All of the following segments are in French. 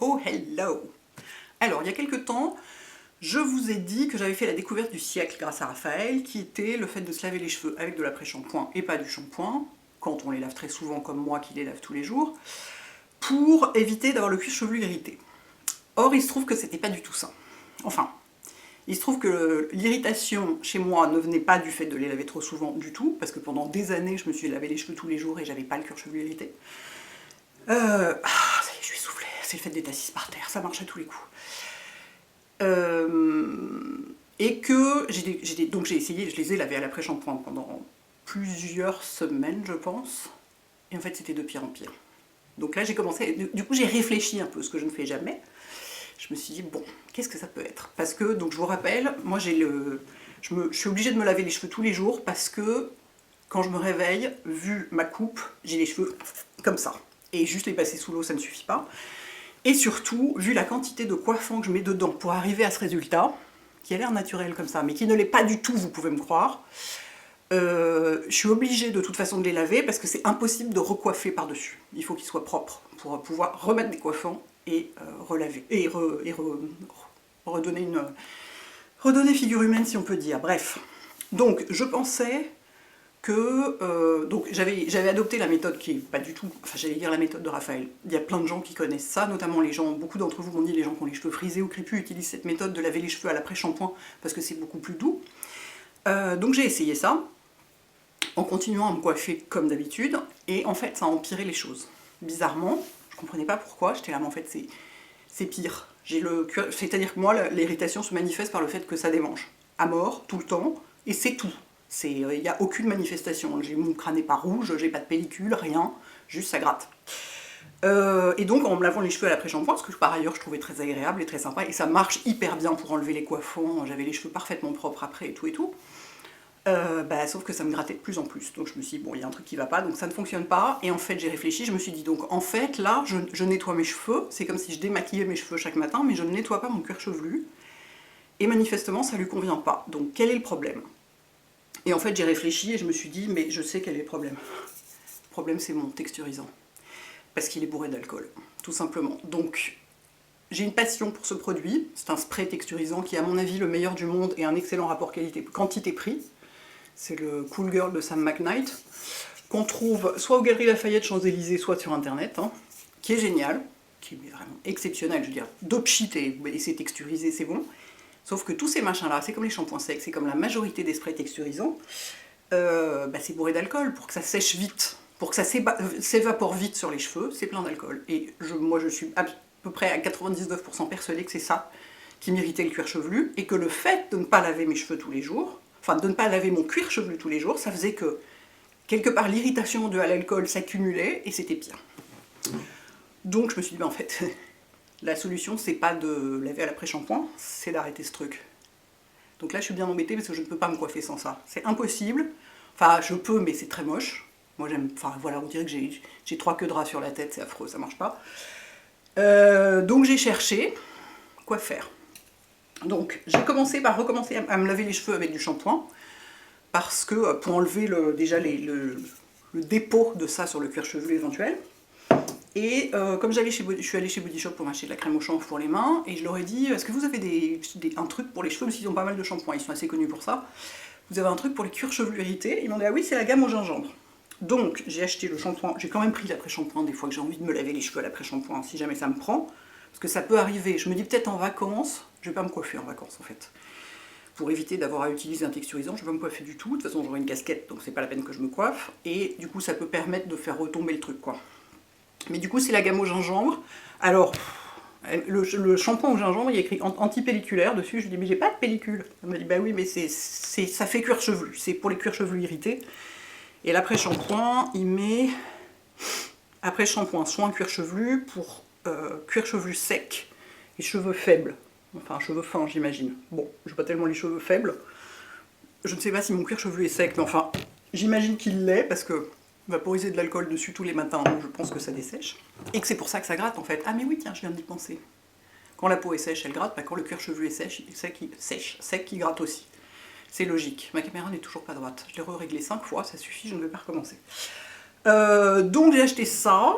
Oh hello! Alors, il y a quelques temps, je vous ai dit que j'avais fait la découverte du siècle grâce à Raphaël, qui était le fait de se laver les cheveux avec de l'après-shampoing et pas du shampoing, quand on les lave très souvent comme moi qui les lave tous les jours, pour éviter d'avoir le cuir chevelu irrité. Or, il se trouve que c'était pas du tout ça. Enfin, il se trouve que l'irritation chez moi ne venait pas du fait de les laver trop souvent du tout, parce que pendant des années, je me suis lavé les cheveux tous les jours et j'avais pas le cuir chevelu irrité. Ça y est, je suis soufflée. C'est le fait d'être assise par terre, ça marche à tous les coups. Et que donc j'ai essayé, je les ai lavés à l'après-shampoing pendant plusieurs semaines, je pense. Et en fait, c'était de pire en pire. Donc là, j'ai commencé, du coup, j'ai réfléchi un peu, ce que je ne fais jamais. Je me suis dit, bon, qu'est-ce que ça peut être? Parce que, donc je vous rappelle, moi je suis obligée de me laver les cheveux tous les jours parce que quand je me réveille, vu ma coupe, j'ai les cheveux comme ça. Et juste les passer sous l'eau, ça ne suffit pas. Et surtout, vu la quantité de coiffant que je mets dedans pour arriver à ce résultat, qui a l'air naturel comme ça, mais qui ne l'est pas du tout, vous pouvez me croire, je suis obligée de toute façon de les laver parce que c'est impossible de recoiffer par-dessus. Il faut qu'ils soient propres pour pouvoir remettre des coiffants et relaver, et redonner figure humaine si on peut dire. Bref, donc je pensais que donc j'avais adopté la méthode qui est pas du tout, enfin j'allais dire la méthode de Raphaël. Il y a plein de gens qui connaissent ça, notamment les gens, beaucoup d'entre vous m'ont dit, les gens qui ont les cheveux frisés ou crépus utilisent cette méthode de laver les cheveux à l'après-shampoing parce que c'est beaucoup plus doux. Donc j'ai essayé ça, en continuant à me coiffer comme d'habitude, et en fait ça a empiré les choses. Bizarrement, je comprenais pas pourquoi, j'étais là, mais en fait c'est pire. C'est-à-dire que moi, l'irritation se manifeste par le fait que ça démange, à mort, tout le temps, et c'est tout. Il n'y a aucune manifestation. Mon crâne n'est pas rouge, j'ai pas de pellicule, rien, juste ça gratte. Et donc en me lavant les cheveux à l'après-shampoing, ce que par ailleurs je trouvais très agréable et très sympa, et ça marche hyper bien pour enlever les coiffants, j'avais les cheveux parfaitement propres après et tout, sauf que ça me grattait de plus en plus. Donc je me suis dit, bon, il y a un truc qui va pas, donc ça ne fonctionne pas. Et en fait, j'ai réfléchi, je me suis dit, donc en fait, là, je nettoie mes cheveux, c'est comme si je démaquillais mes cheveux chaque matin, mais je ne nettoie pas mon cuir chevelu. Et manifestement, ça lui convient pas. Donc quel est le problème? Et en fait, j'ai réfléchi et je me suis dit, mais je sais quel est le problème. Le problème, c'est mon texturisant. Parce qu'il est bourré d'alcool, tout simplement. Donc, j'ai une passion pour ce produit. C'est un spray texturisant qui est, à mon avis, le meilleur du monde et un excellent rapport quantité-prix. C'est le Cool Girl de Sam McKnight, qu'on trouve soit aux Galeries Lafayette, Champs-Élysées, soit sur internet, qui est génial, qui est vraiment exceptionnel, je veux dire, dope shit et c'est texturisé, c'est bon. Sauf que tous ces machins-là, c'est comme les shampoings secs, c'est comme la majorité des sprays texturisants, c'est bourré d'alcool pour que ça sèche vite, pour que ça s'évapore vite sur les cheveux, c'est plein d'alcool. Et moi je suis à peu près à 99% persuadée que c'est ça qui m'irritait le cuir chevelu, et que le fait de ne pas laver mes cheveux tous les jours, enfin de ne pas laver mon cuir chevelu tous les jours, ça faisait que quelque part l'irritation due à l'alcool s'accumulait et c'était pire. Donc je me suis dit, en fait, la solution c'est pas de laver à l'après-shampoing, c'est d'arrêter ce truc. Donc là je suis bien embêtée parce que je ne peux pas me coiffer sans ça. C'est impossible, enfin je peux mais c'est très moche. Moi j'aime, enfin voilà, on dirait que j'ai 3 queues de rat sur la tête, c'est affreux, ça marche pas. Donc j'ai cherché quoi faire. Donc j'ai commencé par recommencer à me laver les cheveux avec du shampoing, parce que pour enlever déjà le dépôt de ça sur le cuir chevelu éventuel. Et comme je suis allée chez Body Shop pour m'acheter de la crème au chanvre pour les mains, et je leur ai dit, est-ce que vous avez un truc pour les cheveux, parce qu'ils ont pas mal de shampoings, ils sont assez connus pour ça. Vous avez un truc pour les cuirs chevelus irrités? Ils m'ont dit, ah oui, c'est la gamme au gingembre. Donc j'ai acheté le shampoing, j'ai quand même pris l'après-shampoing des fois que j'ai envie de me laver les cheveux à l'après-shampoing, si jamais ça me prend. Parce que ça peut arriver, je me dis peut-être en vacances, je vais pas me coiffer en vacances en fait. Pour éviter d'avoir à utiliser un texturisant, je vais pas me coiffer du tout, de toute façon j'aurai une casquette, donc c'est pas la peine que je me coiffe, et du coup ça peut permettre de faire retomber le truc quoi. Mais du coup c'est la gamme au gingembre, alors le shampoing au gingembre il y a écrit anti-pelliculaire dessus, je lui dis mais j'ai pas de pellicule. Elle m'a dit bah oui mais ça fait cuir chevelu, c'est pour les cuirs chevelus irrités. Et l'après-shampoing il met après-shampoing soin cuir chevelu pour cuir chevelu sec et cheveux faibles. Enfin, cheveux fins, j'imagine. Bon, j'ai pas tellement les cheveux faibles. Je ne sais pas si mon cuir chevelu est sec, mais enfin, j'imagine qu'il l'est, parce que vaporiser de l'alcool dessus tous les matins, je pense que ça dessèche. Et que c'est pour ça que ça gratte, en fait. Ah mais oui, tiens, je viens d'y penser. Quand la peau est sèche, elle gratte, quand le cuir chevelu est sec, il gratte aussi. C'est logique. Ma caméra n'est toujours pas droite. Je l'ai réglée 5 fois, ça suffit, je ne vais pas recommencer. Donc j'ai acheté ça.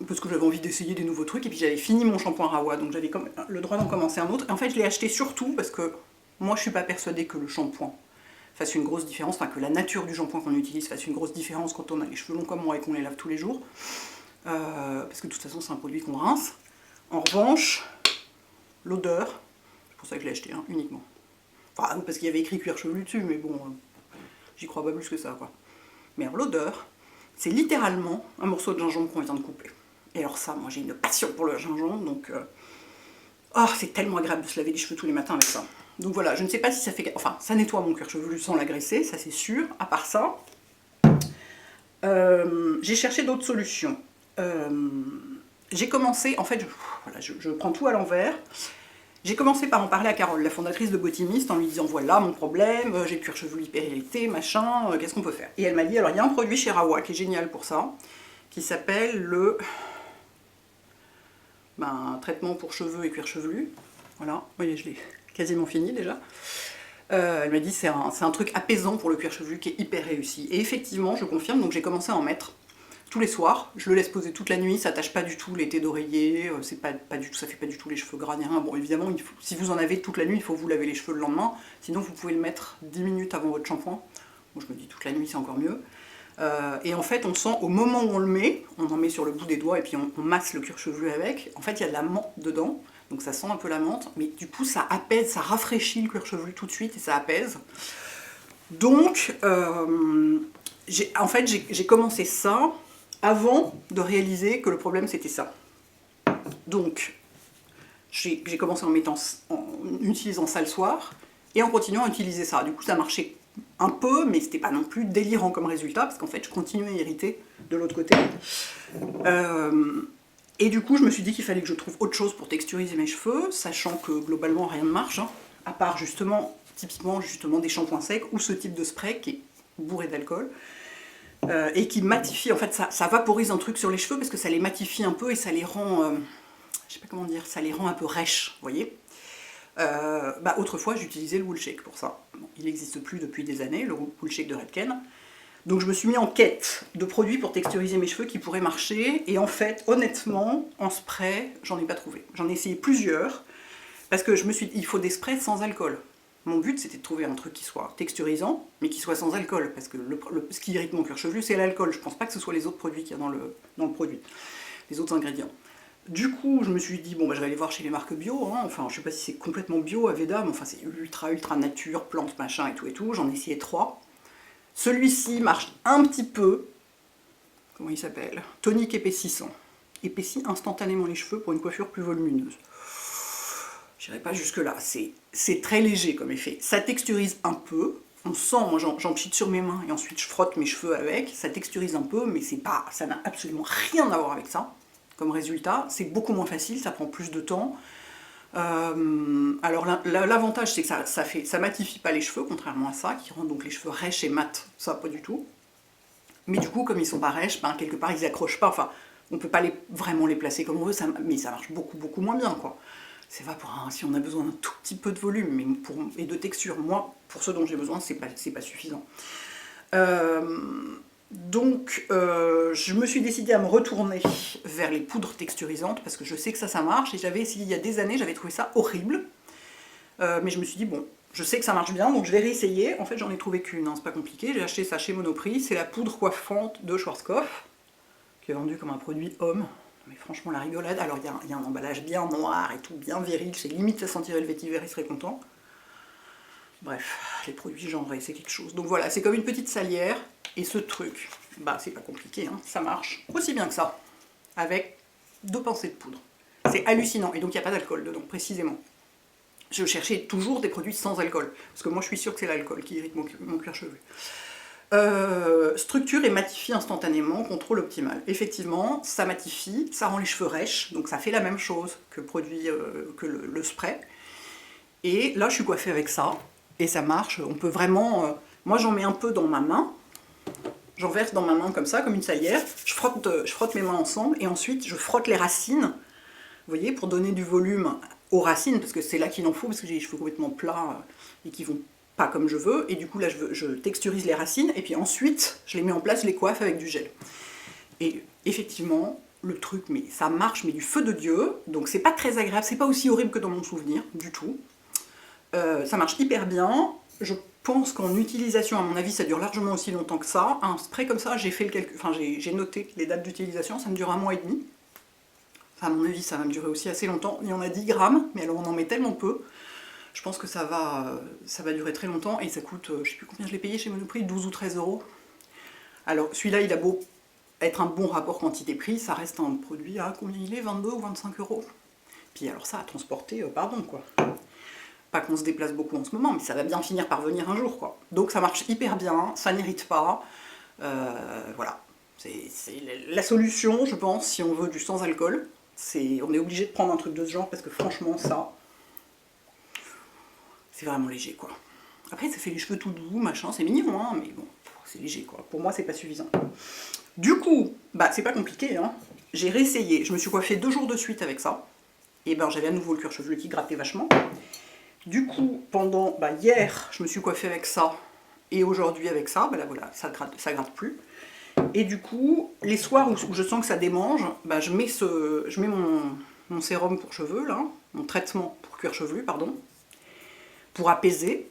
parce que j'avais envie d'essayer des nouveaux trucs, et puis j'avais fini mon shampoing Rawa, donc j'avais le droit d'en commencer un autre. Et en fait, je l'ai acheté surtout parce que moi, je suis pas persuadée que le shampoing fasse une grosse différence, enfin que la nature du shampoing qu'on utilise fasse une grosse différence quand on a les cheveux longs comme moi et qu'on les lave tous les jours. Parce que de toute façon, c'est un produit qu'on rince. En revanche, l'odeur, c'est pour ça que je l'ai acheté, hein, uniquement. Enfin, parce qu'il y avait écrit cuir chevelu dessus, mais bon, j'y crois pas plus que ça, quoi. Mais alors, l'odeur, c'est littéralement un morceau de gingembre qu'on vient de couper. Et alors ça, moi j'ai une passion pour le gingembre, donc oh, c'est tellement agréable de se laver les cheveux tous les matins avec ça. Donc voilà, je ne sais pas si ça fait... Enfin, ça nettoie mon cuir chevelu sans l'agresser, ça c'est sûr. À part ça, j'ai cherché d'autres solutions. J'ai commencé, en fait, voilà, je prends tout à l'envers. J'ai commencé par en parler à Carole, la fondatrice de Botimist, en lui disant voilà mon problème, j'ai le cuir chevelu hyper irrité, machin, qu'est-ce qu'on peut faire? Et elle m'a dit alors il y a un produit chez Rawa qui est génial pour ça, qui s'appelle le traitement pour cheveux et cuir chevelu. Voilà, vous voyez, je l'ai quasiment fini déjà. Elle m'a dit c'est un truc apaisant pour le cuir chevelu qui est hyper réussi. Et effectivement, je confirme, donc j'ai commencé à en mettre tous les soirs. Je le laisse poser toute la nuit, ça tâche pas du tout les thés d'oreiller, pas du tout, ça fait pas du tout les cheveux gras ni rien. Bon, évidemment, si vous en avez toute la nuit, il faut vous laver les cheveux le lendemain. Sinon, vous pouvez le mettre 10 minutes avant votre shampoing. Moi, je me dis toute la nuit, c'est encore mieux. Et en fait, on sent au moment où on le met, on en met sur le bout des doigts et puis on masse le cuir chevelu avec. En fait, il y a de la menthe dedans, donc ça sent un peu la menthe, mais du coup, ça apaise, ça rafraîchit le cuir chevelu tout de suite et ça apaise. Donc, en fait, j'ai commencé ça avant de réaliser que le problème c'était ça. Donc, j'ai commencé en utilisant ça le soir et en continuant à utiliser ça. Du coup, ça marchait un peu, mais c'était pas non plus délirant comme résultat, parce qu'en fait, je continuais à irriter de l'autre côté. Et du coup, je me suis dit qu'il fallait que je trouve autre chose pour texturiser mes cheveux, sachant que globalement, rien ne marche, hein, à part typiquement des shampoings secs ou ce type de spray qui est bourré d'alcool. Et qui matifie, en fait ça vaporise un truc sur les cheveux parce que ça les matifie un peu et ça les rend, je sais pas comment dire, ça les rend un peu rêches, vous voyez. Autrefois j'utilisais le Woolshake pour ça. Bon, il n'existe plus depuis des années, le Woolshake de Redken. Donc je me suis mis en quête de produits pour texturiser mes cheveux qui pourraient marcher, et en fait, honnêtement, en spray, j'en ai pas trouvé. J'en ai essayé plusieurs, parce que je me suis dit, il faut des sprays sans alcool. Mon but, c'était de trouver un truc qui soit texturisant, mais qui soit sans alcool, parce que ce qui irrite mon cuir chevelu, c'est l'alcool. Je pense pas que ce soit les autres produits qu'il y a dans le produit, les autres ingrédients. Du coup, je me suis dit, bon, je vais aller voir chez les marques bio, hein. Enfin, je sais pas si c'est complètement bio, Aveda, mais enfin, c'est ultra nature, plantes, machin, et tout. J'en ai essayé 3. Celui-ci marche un petit peu, comment il s'appelle? Tonique épaississant. Épaissit instantanément les cheveux pour une coiffure plus volumineuse. J'irai pas jusque là, c'est très léger comme effet. Ça texturise un peu, on sent, moi j'en pchite sur mes mains et ensuite je frotte mes cheveux avec, ça texturise un peu, mais ça n'a absolument rien à voir avec ça. Comme résultat, c'est beaucoup moins facile, ça prend plus de temps. Alors l'avantage c'est que ça matifie pas les cheveux, contrairement à ça, qui rend donc les cheveux rêches et mat, ça pas du tout. Mais du coup, comme ils sont pas rêches, quelque part ils accrochent pas, enfin, on peut pas vraiment les placer comme on veut, mais ça marche beaucoup moins bien, quoi. C'est vaporant si on a besoin d'un tout petit peu de volume et de texture. Moi, pour ce dont j'ai besoin, c'est pas suffisant. Donc, je me suis décidée à me retourner vers les poudres texturisantes parce que je sais que ça marche, et j'avais essayé il y a des années, j'avais trouvé ça horrible. Mais je me suis dit, bon, je sais que ça marche bien, donc je vais réessayer. En fait, j'en ai trouvé qu'une, hein, c'est pas compliqué. J'ai acheté ça chez Monoprix, c'est la poudre coiffante de Schwarzkopf, qui est vendue comme un produit homme. Mais franchement, la rigolade. Alors, il y a un emballage bien noir et tout, bien viril. C'est limite, ça sentirait le vétiver, il serait content. Bref, les produits genrés, c'est quelque chose. Donc voilà, c'est comme une petite salière. Et ce truc, c'est pas compliqué, hein, ça marche aussi bien que ça. Avec 2 pincées de poudre. C'est hallucinant. Et donc, il n'y a pas d'alcool dedans, précisément. Je cherchais toujours des produits sans alcool. Parce que moi, je suis sûre que c'est l'alcool qui irrite mon cuir chevelu. Structure et matifie instantanément, contrôle optimal. Effectivement, ça matifie, ça rend les cheveux rêches, donc ça fait la même chose que le spray. Et là, je suis coiffée avec ça, et ça marche. On peut vraiment... moi, j'en mets un peu dans ma main, j'en verse dans ma main comme ça, comme une salière, je frotte mes mains ensemble, et ensuite, je frotte les racines, vous voyez, pour donner du volume aux racines, parce que c'est là qu'il en faut, parce que j'ai les cheveux complètement plats, et qui vont pas comme je veux, et du coup là je texturise les racines, et puis ensuite je les mets en place, je les coiffe avec du gel. Et effectivement, le truc, mais ça marche, mais du feu de Dieu. Donc c'est pas très agréable, c'est pas aussi horrible que dans mon souvenir, du tout. Ça marche hyper bien. Je pense qu'en utilisation, à mon avis, ça dure largement aussi longtemps que ça. Un spray comme ça, j'ai fait le calcul, enfin j'ai noté les dates d'utilisation, ça me dure 1 mois et demi. Enfin, à mon avis, ça va me durer aussi assez longtemps. Il y en a 10 grammes, mais alors on en met tellement peu. Je pense que ça va durer très longtemps et ça coûte, je sais plus combien je l'ai payé chez Monoprix, 12 ou 13 euros. Alors celui-là, il a beau être un bon rapport quantité-prix, ça reste un produit à combien il est, 22 ou 25 euros. Puis alors ça, à transporter, pardon quoi. Pas qu'on se déplace beaucoup en ce moment, mais ça va bien finir par venir un jour quoi. Donc ça marche hyper bien, ça n'irrite pas. Voilà. C'est la solution, je pense, si on veut du sans alcool. On est obligé de prendre un truc de ce genre parce que franchement, ça, c'est vraiment léger quoi. Après, ça fait les cheveux tout doux, machin, c'est mignon, hein, mais bon, c'est léger quoi. Pour moi, c'est pas suffisant. Du coup, bah c'est pas compliqué, hein. J'ai réessayé, je me suis coiffée 2 jours de suite avec ça. Et ben j'avais à nouveau le cuir chevelu qui grattait vachement. Du coup, pendant hier, je me suis coiffée avec ça. Et aujourd'hui avec ça, bah là voilà, ça gratte plus. Et du coup, les soirs où je sens que ça démange, bah, je mets mon sérum pour cheveux, là, mon traitement pour cuir chevelu, pardon, pour apaiser.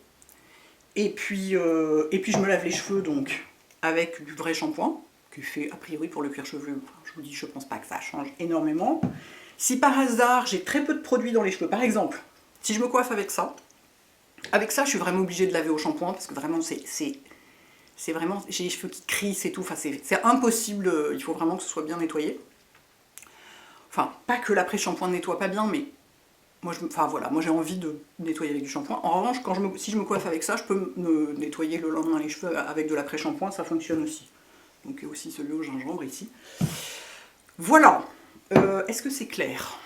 Et puis je me lave les cheveux donc avec du vrai shampoing, qui fait a priori pour le cuir chevelu. Enfin, je vous dis, je pense pas que ça change énormément. Si par hasard j'ai très peu de produits dans les cheveux, par exemple, si je me coiffe avec ça, je suis vraiment obligée de laver au shampoing parce que vraiment c'est vraiment, j'ai les cheveux qui crissent et tout, enfin c'est impossible, il faut vraiment que ce soit bien nettoyé. Enfin, pas que l'après-shampoing ne nettoie pas bien, mais moi j'ai envie de nettoyer avec du shampoing. En revanche, si je me coiffe avec ça, je peux me nettoyer le lendemain les cheveux avec de l'après-shampoing, ça fonctionne aussi. Donc il y a aussi celui au gingembre ici. Voilà. Est-ce que c'est clair?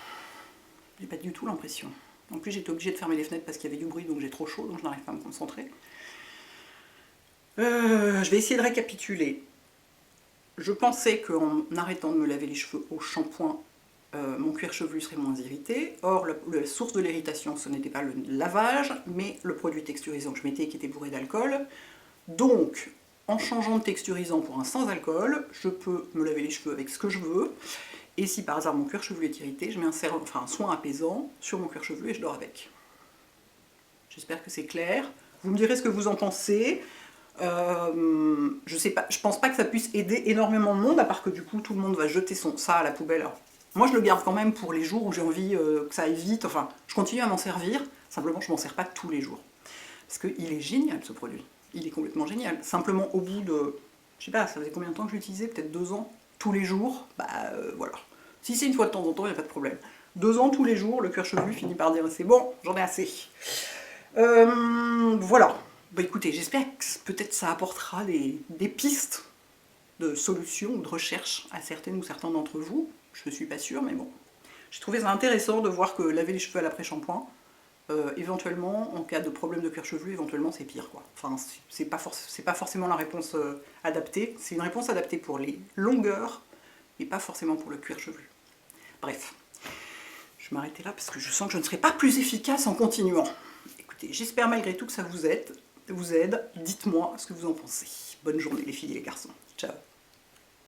J'ai pas du tout l'impression. En plus j'étais obligée de fermer les fenêtres parce qu'il y avait du bruit, donc j'ai trop chaud, donc je n'arrive pas à me concentrer. Je vais essayer de récapituler. Je pensais qu'en arrêtant de me laver les cheveux au shampoing, mon cuir chevelu serait moins irrité. Or, la source de l'irritation, ce n'était pas le lavage, mais le produit texturisant que je mettais qui était bourré d'alcool. Donc, en changeant de texturisant pour un sans alcool, je peux me laver les cheveux avec ce que je veux. Et si par hasard mon cuir chevelu est irrité, je mets un soin apaisant sur mon cuir chevelu et je dors avec. J'espère que c'est clair. Vous me direz ce que vous en pensez. Je sais pas, je pense pas que ça puisse aider énormément de monde, à part que du coup tout le monde va jeter ça à la poubelle. Alors, moi je le garde quand même pour les jours où j'ai envie que ça aille vite, enfin je continue à m'en servir, simplement je m'en sers pas tous les jours. Parce qu'il est génial ce produit, il est complètement génial. Simplement au bout de, je sais pas, ça faisait combien de temps que je l'utilisais, peut-être 2 ans, tous les jours, voilà. Si c'est une fois de temps en temps, il n'y a pas de problème. 2 ans tous les jours, le cuir chevelu finit par dire c'est bon, j'en ai assez. Voilà. Bah écoutez, j'espère que peut-être ça apportera des pistes de solutions ou de recherche à certaines ou certains d'entre vous. Je ne suis pas sûre, mais bon. J'ai trouvé ça intéressant de voir que laver les cheveux à l'après-shampoing, éventuellement, en cas de problème de cuir chevelu, éventuellement c'est pire quoi. Enfin, c'est pas forcément la réponse adaptée. C'est une réponse adaptée pour les longueurs, mais pas forcément pour le cuir chevelu. Bref. Je vais m'arrêter là parce que je sens que je ne serai pas plus efficace en continuant. Écoutez, j'espère malgré tout que ça vous aide. Dites-moi ce que vous en pensez. Bonne journée les filles et les garçons. Ciao.